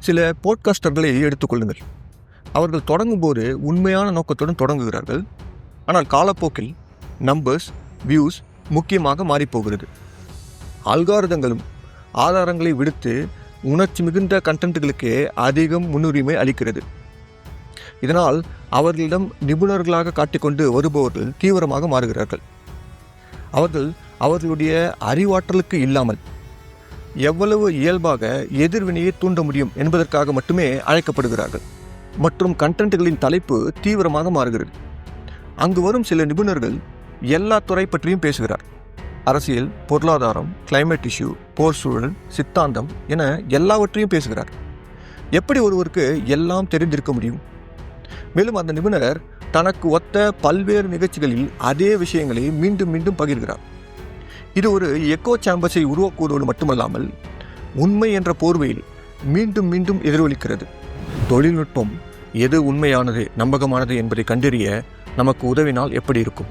சில போட்காஸ்டர்களை எடுத்துக்கொள்ளுங்கள். அவர்கள் தொடங்கும்போது உண்மையான நோக்கத்துடன் தொடங்குகிறார்கள். ஆனால் காலப்போக்கில் நம்பர்ஸ், வியூஸ் முக்கியமாக மாறிப்போகிறது. அல்காரிதங்களும் ஆதாரங்களை விடுத்து உணர்ச்சி மிகுந்த கண்டென்ட்டுகளுக்கே அதிகம் முன்னுரிமை அளிக்கிறது. இதனால் அவர்களிடம் நிபுணர்களாக காட்டிக்கொண்டு வருபவர்கள் தீவிரமாக மாறுகிறார்கள். அவர்கள் அவர்களுடைய அறிவாற்றலுக்கு இல்லாமல் எவ்வளவு இயல்பாக எதிர்வினையை தூண்ட முடியும் என்பதற்காக மட்டுமே அழைக்கப்படுகிறார்கள். மற்றும் கண்டென்ட்டுகளின் தலைப்பு தீவிரமாக மாறுகிறது. அங்கு வரும் சில நிபுணர்கள் எல்லா துறை பற்றியும் பேசுகிறார். அரசியல், பொருளாதாரம், கிளைமேட் இஷ்யூ, போர் சூழல், சித்தாந்தம் என எல்லாவற்றையும் பேசுகிறார். எப்படி ஒருவருக்கு எல்லாம் தெரிந்திருக்க முடியும்? மேலும் அந்த நிபுணர் தனக்கு ஒத்த பல்வேறு நிகழ்ச்சிகளில் அதே விஷயங்களை மீண்டும் மீண்டும் பகிர்கிறார். இது ஒரு எக்கோ சாம்பர்ஸை உருவாக்குவதோடு மட்டுமல்லாமல் உண்மை என்ற போர்வையில் மீண்டும் மீண்டும் எதிரொலிக்கிறது. தொழில்நுட்பம் எது உண்மையானது, நம்பகமானது என்பதை கண்டறிய நமக்கு உதவினால் எப்படி இருக்கும்?